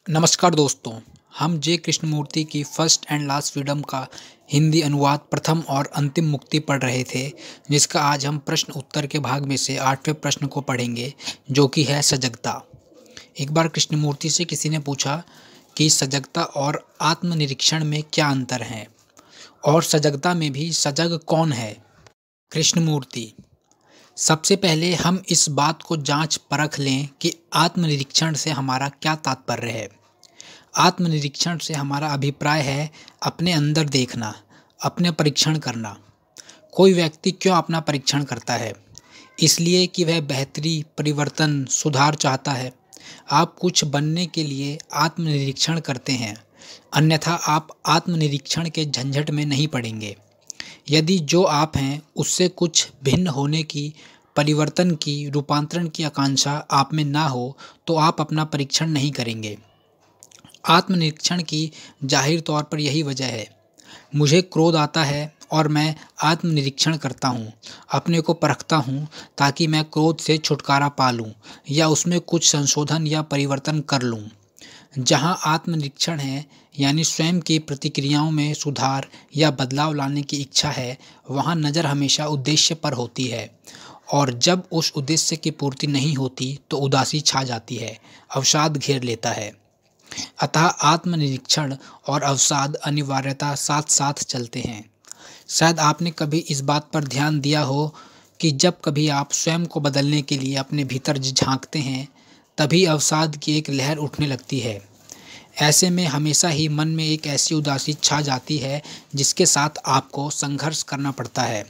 नमस्कार दोस्तों। हम जे कृष्णमूर्ति की फर्स्ट एंड लास्ट फ्रीडम का हिंदी अनुवाद प्रथम और अंतिम मुक्ति पढ़ रहे थे, जिसका आज हम प्रश्न उत्तर के भाग में से 8वें प्रश्न को पढ़ेंगे, जो कि है सजगता। एक बार कृष्णमूर्ति से किसी ने पूछा कि सजगता और आत्मनिरीक्षण में क्या अंतर है और सजगता में भी सजग कौन है। कृष्णमूर्ति: सबसे पहले हम इस बात को जांच परख लें कि आत्मनिरीक्षण से हमारा क्या तात्पर्य है। आत्मनिरीक्षण से हमारा अभिप्राय है अपने अंदर देखना, अपने परीक्षण करना। कोई व्यक्ति क्यों अपना परीक्षण करता है? इसलिए कि वह बेहतरी, परिवर्तन, सुधार चाहता है। आप कुछ बनने के लिए आत्मनिरीक्षण करते हैं, अन्यथा आप आत्मनिरीक्षण के झंझट में नहीं पड़ेंगे। यदि जो आप हैं उससे कुछ भिन्न होने की, परिवर्तन की, रूपांतरण की आकांक्षा आप में ना हो, तो आप अपना परीक्षण नहीं करेंगे। आत्मनिरीक्षण की जाहिर तौर पर यही वजह है। मुझे क्रोध आता है और मैं आत्मनिरीक्षण करता हूँ, अपने को परखता हूँ ताकि मैं क्रोध से छुटकारा पा लूँ या उसमें कुछ संशोधन या परिवर्तन कर लूँ। जहाँ आत्मनिरीक्षण है, यानी स्वयं की प्रतिक्रियाओं में सुधार या बदलाव लाने की इच्छा है, वहाँ नज़र हमेशा उद्देश्य पर होती है, और जब उस उद्देश्य की पूर्ति नहीं होती तो उदासी छा जाती है, अवसाद घेर लेता है। अतः आत्मनिरीक्षण और अवसाद अनिवार्यता साथ साथ चलते हैं। शायद आपने कभी इस बात पर ध्यान दिया हो कि जब कभी आप स्वयं को बदलने के लिए अपने भीतर झांकते हैं, तभी अवसाद की एक लहर उठने लगती है। ऐसे में हमेशा ही मन में एक ऐसी उदासी छा जाती है जिसके साथ आपको संघर्ष करना पड़ता है।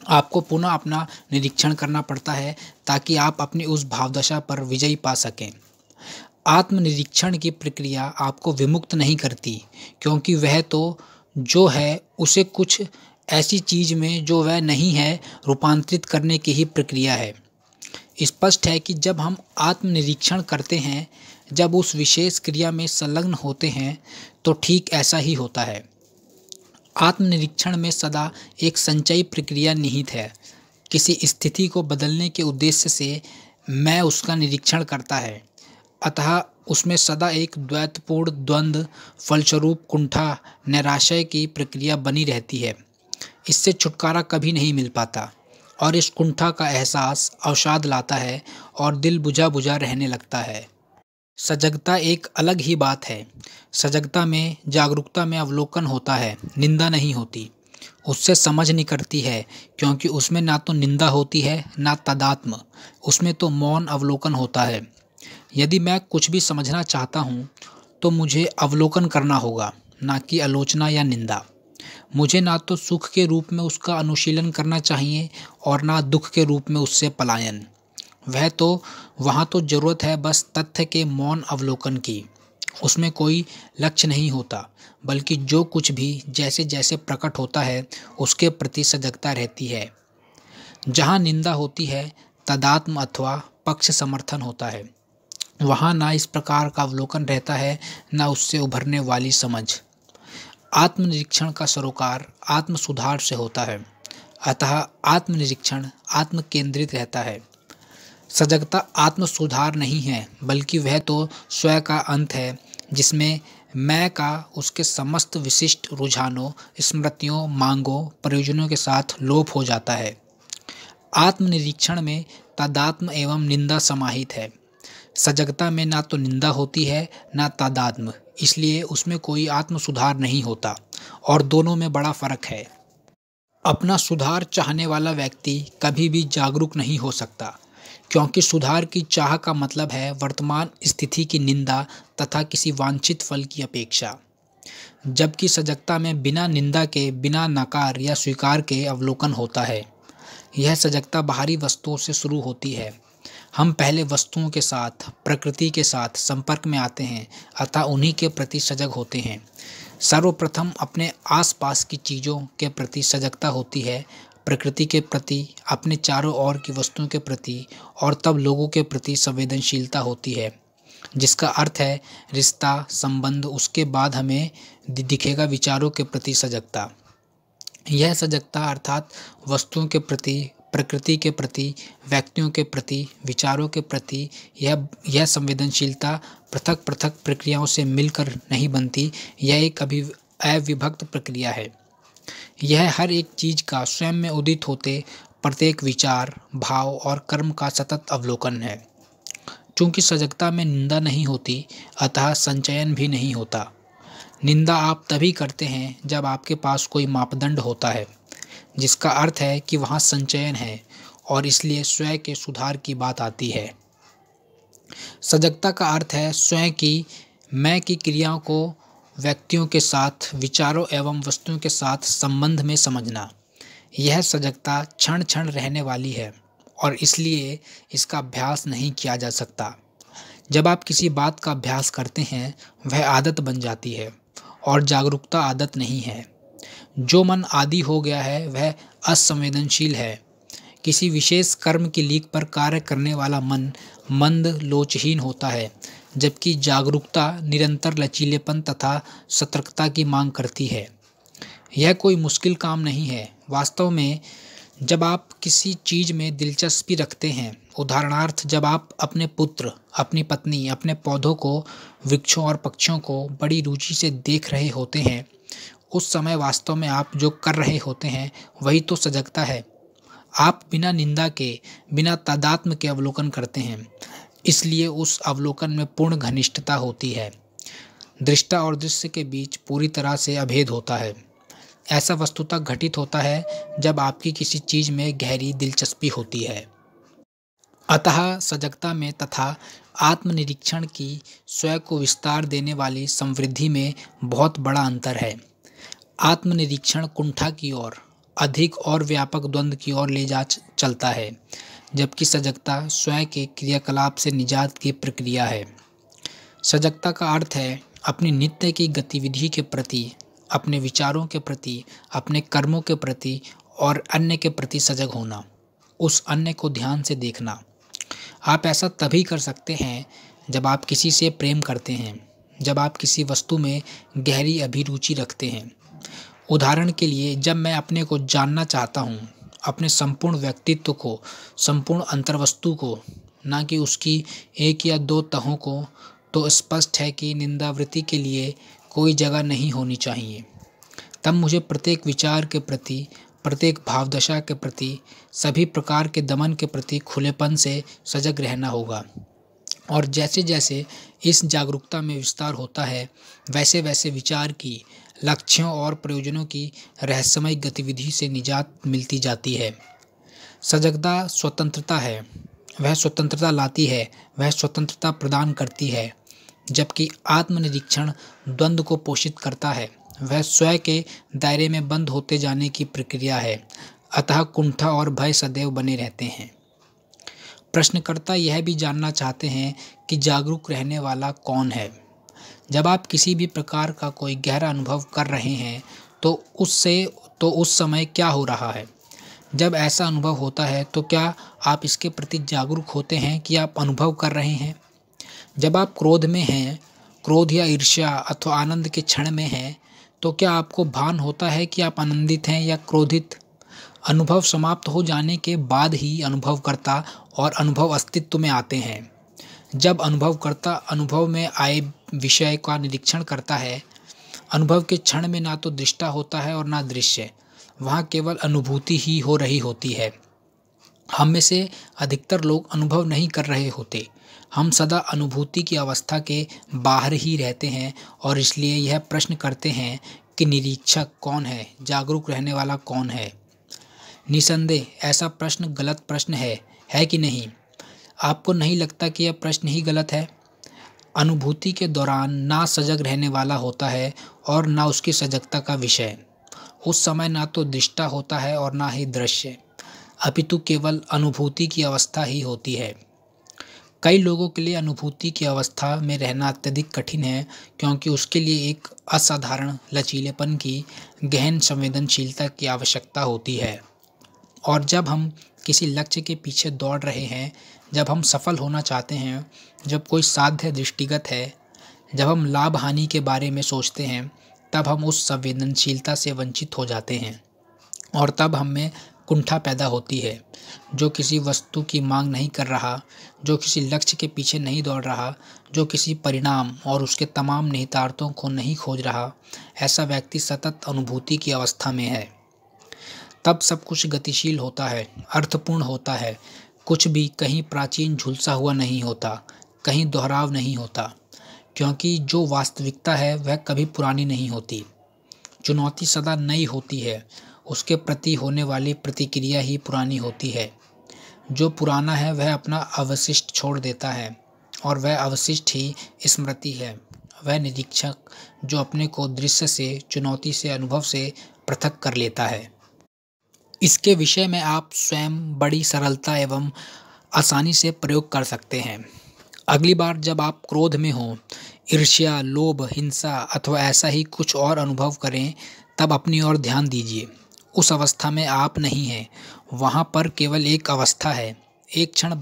आपको पुनः अपना निरीक्षण करना पड़ता है ताकि आप अपनी उस भावदशा पर विजयी पा सकें। आत्मनिरीक्षण की प्रक्रिया आपको विमुक्त नहीं करती, क्योंकि वह तो जो है उसे कुछ ऐसी चीज़ में जो वह नहीं है रूपांतरित करने की ही प्रक्रिया है। स्पष्ट है कि जब हम आत्मनिरीक्षण करते हैं, जब उस विशेष क्रिया में संलग्न होते हैं, तो ठीक ऐसा ही होता है। आत्मनिरीक्षण में सदा एक संचयी प्रक्रिया निहित है। किसी स्थिति को बदलने के उद्देश्य से मैं उसका निरीक्षण करता है, अतः उसमें सदा एक द्वैतपूर्ण द्वंद्व, फलस्वरूप कुंठा, निराशय की प्रक्रिया बनी रहती है। इससे छुटकारा कभी नहीं मिल पाता और इस कुंठा का एहसास अवसाद लाता है और दिल बुझा बुझा रहने लगता है। सजगता एक अलग ही बात है। सजगता में, जागरूकता में अवलोकन होता है, निंदा नहीं होती। उससे समझ निकलती है, क्योंकि उसमें ना तो निंदा होती है ना तादात्म्य, उसमें तो मौन अवलोकन होता है। यदि मैं कुछ भी समझना चाहता हूँ तो मुझे अवलोकन करना होगा, ना कि आलोचना या निंदा। मुझे ना तो सुख के रूप में उसका अनुशीलन करना चाहिए और ना दुख के रूप में उससे पलायन। वहाँ तो ज़रूरत है बस तथ्य के मौन अवलोकन की। उसमें कोई लक्ष्य नहीं होता, बल्कि जो कुछ भी जैसे जैसे प्रकट होता है उसके प्रति सजगता रहती है। जहाँ निंदा होती है, तादात्म्य अथवा पक्ष समर्थन होता है, वहाँ ना इस प्रकार का अवलोकन रहता है, ना उससे उभरने वाली समझ। आत्मनिरीक्षण का सरोकार आत्म सुधार से होता है, अतः आत्मनिरीक्षण आत्म केंद्रित रहता है। सजगता आत्म सुधार नहीं है, बल्कि वह तो स्वयं का अंत है, जिसमें मैं का उसके समस्त विशिष्ट रुझानों, स्मृतियों, मांगों, प्रयोजनों के साथ लोप हो जाता है। आत्मनिरीक्षण में तादात्म्य एवं निंदा समाहित है। सजगता में ना तो निंदा होती है ना तादात्म्य, इसलिए उसमें कोई आत्म सुधार नहीं होता, और दोनों में बड़ा फर्क है। अपना सुधार चाहने वाला व्यक्ति कभी भी जागरूक नहीं हो सकता, क्योंकि सुधार की चाह का मतलब है वर्तमान स्थिति की निंदा तथा किसी वांछित फल की अपेक्षा। जबकि सजगता में बिना निंदा के, बिना नकार या स्वीकार के अवलोकन होता है। यह सजगता बाहरी वस्तुओं से शुरू होती है। हम पहले वस्तुओं के साथ, प्रकृति के साथ संपर्क में आते हैं, अतः उन्हीं के प्रति सजग होते हैं। सर्वप्रथम अपने आसपास की चीज़ों के प्रति सजगता होती है, प्रकृति के प्रति, अपने चारों ओर की वस्तुओं के प्रति, और तब लोगों के प्रति संवेदनशीलता होती है, जिसका अर्थ है रिश्ता, संबंध। उसके बाद हमें दिखेगा विचारों के प्रति सजगता। यह सजगता अर्थात वस्तुओं के प्रति, प्रकृति के प्रति, व्यक्तियों के प्रति, विचारों के प्रति यह संवेदनशीलता पृथक पृथक प्रक्रियाओं से मिलकर नहीं बनती, यह एक अविभक्त प्रक्रिया है। यह हर एक चीज का स्वयं में उदित होते प्रत्येक विचार, भाव और कर्म का सतत अवलोकन है। चूंकि सजगता में निंदा नहीं होती, अतः संचयन भी नहीं होता। निंदा आप तभी करते हैं जब आपके पास कोई मापदंड होता है, जिसका अर्थ है कि वहाँ संचयन है और इसलिए स्वयं के सुधार की बात आती है। सजगता का अर्थ है स्वयं की, मैं की क्रियाओं को व्यक्तियों के साथ, विचारों एवं वस्तुओं के साथ संबंध में समझना। यह सजगता क्षण क्षण रहने वाली है और इसलिए इसका अभ्यास नहीं किया जा सकता। जब आप किसी बात का अभ्यास करते हैं, वह आदत बन जाती है और जागरूकता आदत नहीं है। जो मन आदी हो गया है वह असंवेदनशील है। किसी विशेष कर्म की लीक पर कार्य करने वाला मन मंद लोचहीन होता है, जबकि जागरूकता निरंतर लचीलेपन तथा सतर्कता की मांग करती है। यह कोई मुश्किल काम नहीं है। वास्तव में जब आप किसी चीज में दिलचस्पी रखते हैं, उदाहरणार्थ जब आप अपने पुत्र, अपनी पत्नी, अपने पौधों को, वृक्षों और पक्षियों को बड़ी रुचि से देख रहे होते हैं, उस समय वास्तव में आप जो कर रहे होते हैं वही तो सजगता है। आप बिना निंदा के, बिना तादात्म्य के अवलोकन करते हैं, इसलिए उस अवलोकन में पूर्ण घनिष्ठता होती है। दृष्टा और दृश्य के बीच पूरी तरह से अभेद होता है। ऐसा वस्तुतः घटित होता है जब आपकी किसी चीज में गहरी दिलचस्पी होती है। अतः सजगता में तथा आत्मनिरीक्षण की स्वयं को विस्तार देने वाली समृद्धि में बहुत बड़ा अंतर है। आत्मनिरीक्षण कुंठा की ओर, अधिक और व्यापक द्वंद्व की ओर ले जा चलता है, जबकि सजगता स्वयं के क्रियाकलाप से निजात की प्रक्रिया है। सजगता का अर्थ है अपनी नित्य की गतिविधि के प्रति, अपने विचारों के प्रति, अपने कर्मों के प्रति और अन्य के प्रति सजग होना, उस अन्य को ध्यान से देखना। आप ऐसा तभी कर सकते हैं जब आप किसी से प्रेम करते हैं, जब आप किसी वस्तु में गहरी अभिरुचि रखते हैं। उदाहरण के लिए, जब मैं अपने को जानना चाहता हूँ, अपने संपूर्ण व्यक्तित्व को, संपूर्ण अंतर्वस्तु को, ना कि उसकी एक या दो तहों को, तो स्पष्ट है कि निंदावृत्ति के लिए कोई जगह नहीं होनी चाहिए। तब मुझे प्रत्येक विचार के प्रति, प्रत्येक भावदशा के प्रति, सभी प्रकार के दमन के प्रति खुलेपन से सजग रहना होगा। और जैसे जैसे इस जागरूकता में विस्तार होता है, वैसे वैसे विचार की, लक्ष्यों और प्रयोजनों की रहस्यमय गतिविधि से निजात मिलती जाती है। सजगता स्वतंत्रता है, वह स्वतंत्रता लाती है, वह स्वतंत्रता प्रदान करती है, जबकि आत्मनिरीक्षण द्वंद्व को पोषित करता है, वह स्वयं के दायरे में बंद होते जाने की प्रक्रिया है। अतः कुंठा और भय सदैव बने रहते हैं। प्रश्नकर्ता यह भी जानना चाहते हैं कि जागरूक रहने वाला कौन है। जब आप किसी भी प्रकार का कोई गहरा अनुभव कर रहे हैं तो उस समय क्या हो रहा है। जब ऐसा अनुभव होता है तो क्या आप इसके प्रति जागरूक होते हैं कि आप अनुभव कर रहे हैं। जब आप क्रोध में हैं, क्रोध या ईर्ष्या अथवा आनंद के क्षण में हैं, तो क्या आपको भान होता है कि आप आनंदित हैं या क्रोधित। अनुभव समाप्त हो जाने के बाद ही अनुभवकर्ता और अनुभव अस्तित्व में आते हैं। जब अनुभवकर्ता अनुभव में आए विषय का निरीक्षण करता है, अनुभव के क्षण में ना तो दृष्टा होता है और ना दृश्य, वहाँ केवल अनुभूति ही हो रही होती है। हम में से अधिकतर लोग अनुभव नहीं कर रहे होते, हम सदा अनुभूति की अवस्था के बाहर ही रहते हैं और इसलिए यह प्रश्न करते हैं कि निरीक्षक कौन है, जागरूक रहने वाला कौन है। निसंदेह ऐसा प्रश्न गलत प्रश्न है कि नहीं। आपको नहीं लगता कि यह प्रश्न ही गलत है। अनुभूति के दौरान ना सजग रहने वाला होता है और ना उसकी सजगता का विषय। उस समय ना तो दृष्टा होता है और ना ही दृश्य, अपितु केवल अनुभूति की अवस्था ही होती है। कई लोगों के लिए अनुभूति की अवस्था में रहना अत्यधिक कठिन है, क्योंकि उसके लिए एक असाधारण लचीलेपन की गहन संवेदनशीलता की आवश्यकता होती है। और जब हम किसी लक्ष्य के पीछे दौड़ रहे हैं, जब हम सफल होना चाहते हैं, जब कोई साध्य दृष्टिगत है, जब हम लाभ हानि के बारे में सोचते हैं, तब हम उस संवेदनशीलता से वंचित हो जाते हैं और तब हम में कुंठा पैदा होती है। जो किसी वस्तु की मांग नहीं कर रहा, जो किसी लक्ष्य के पीछे नहीं दौड़ रहा, जो किसी परिणाम और उसके तमाम निहितार्थों को नहीं खोज रहा, ऐसा व्यक्ति सतत अनुभूति की अवस्था में है। तब सब कुछ गतिशील होता है, अर्थपूर्ण होता है। कुछ भी कहीं प्राचीन झुलसा हुआ नहीं होता, कहीं दोहराव नहीं होता, क्योंकि जो वास्तविकता है वह कभी पुरानी नहीं होती। चुनौती सदा नई होती है, उसके प्रति होने वाली प्रतिक्रिया ही पुरानी होती है। जो पुराना है वह अपना अवशिष्ट छोड़ देता है, और वह अवशिष्ट ही स्मृति है। वह निरीक्षक जो अपने को दृश्य से, चुनौती से, अनुभव से पृथक कर लेता है। इसके विषय में आप स्वयं बड़ी सरलता एवं आसानी से प्रयोग कर सकते हैं। अगली बार जब आप क्रोध में हों, ईर्ष्या, लोभ, हिंसा अथवा ऐसा ही कुछ और अनुभव करें, तब अपनी ओर ध्यान दीजिए। उस अवस्था में आप नहीं हैं, वहाँ पर केवल एक अवस्था है। एक क्षण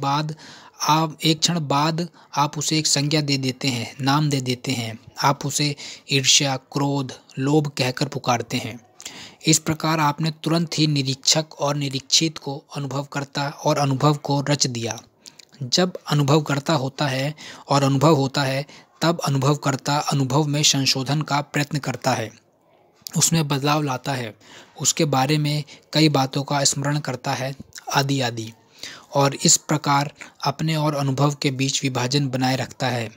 बाद आप उसे एक संज्ञा दे देते हैं, नाम दे देते हैं। आप उसे ईर्ष्या, क्रोध, लोभ कहकर पुकारते हैं। इस प्रकार आपने तुरंत ही निरीक्षक और निरीक्षित को अनुभवकर्ता और अनुभव को रच दिया। जब अनुभवकर्ता होता है और अनुभव होता है, तब अनुभवकर्ता अनुभव में संशोधन का प्रयत्न करता है, उसमें बदलाव लाता है, उसके बारे में कई बातों का स्मरण करता है, आदि आदि, और इस प्रकार अपने और अनुभव के बीच विभाजन बनाए रखता है।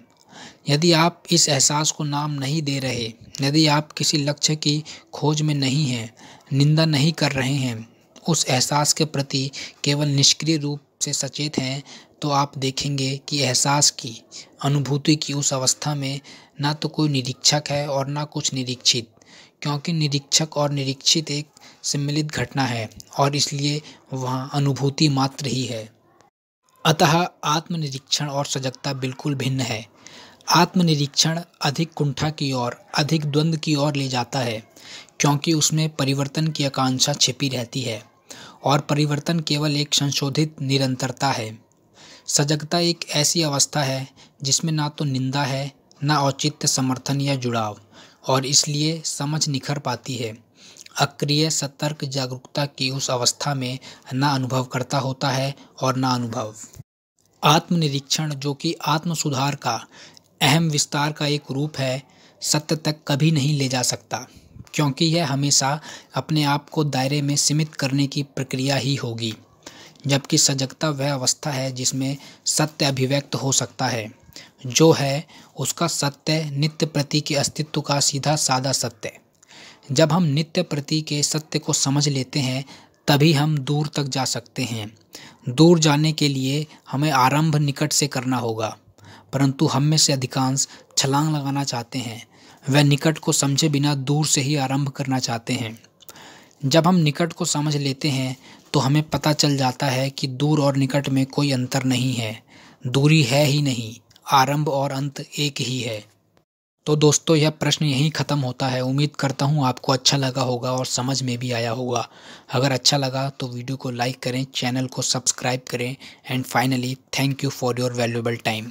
यदि आप इस एहसास को नाम नहीं दे रहे, यदि आप किसी लक्ष्य की खोज में नहीं हैं, निंदा नहीं कर रहे हैं, उस एहसास के प्रति केवल निष्क्रिय रूप से सचेत हैं, तो आप देखेंगे कि एहसास की, अनुभूति की उस अवस्था में ना तो कोई निरीक्षक है और ना कुछ निरीक्षित, क्योंकि निरीक्षक और निरीक्षित एक सम्मिलित घटना है और इसलिए वहाँ अनुभूति मात्र ही है। अतः आत्मनिरीक्षण और सजगता बिल्कुल भिन्न है। आत्मनिरीक्षण अधिक कुंठा की ओर, अधिक द्वंद्व की ओर ले जाता है, क्योंकि उसमें परिवर्तन की आकांक्षा छिपी रहती है, और परिवर्तन केवल एक संशोधित निरंतरता है। सजगता एक ऐसी अवस्था है जिसमें ना तो निंदा है, ना औचित्य, समर्थन या जुड़ाव, और इसलिए समझ निखर पाती है। अक्रिय सतर्क जागरूकता की उस अवस्था में ना अनुभव करता होता है और ना अनुभव। आत्मनिरीक्षण, जो कि आत्म सुधार का अहम विस्तार का एक रूप है, सत्य तक कभी नहीं ले जा सकता, क्योंकि यह हमेशा अपने आप को दायरे में सीमित करने की प्रक्रिया ही होगी। जबकि सजगता वह अवस्था है जिसमें सत्य अभिव्यक्त हो सकता है, जो है उसका सत्य, नित्य प्रति के अस्तित्व का सीधा साधा सत्य। जब हम नित्य प्रति के सत्य को समझ लेते हैं, तभी हम दूर तक जा सकते हैं। दूर जाने के लिए हमें आरंभ निकट से करना होगा, परंतु हम में से अधिकांश छलांग लगाना चाहते हैं। वह निकट को समझे बिना दूर से ही आरंभ करना चाहते हैं। जब हम निकट को समझ लेते हैं, तो हमें पता चल जाता है कि दूर और निकट में कोई अंतर नहीं है, दूरी है ही नहीं, आरंभ और अंत एक ही है। तो दोस्तों, यह प्रश्न यहीं ख़त्म होता है। उम्मीद करता हूँ आपको अच्छा लगा होगा और समझ में भी आया होगा। अगर अच्छा लगा तो वीडियो को लाइक करें, चैनल को सब्सक्राइब करें, and finally thank you for your valuable time.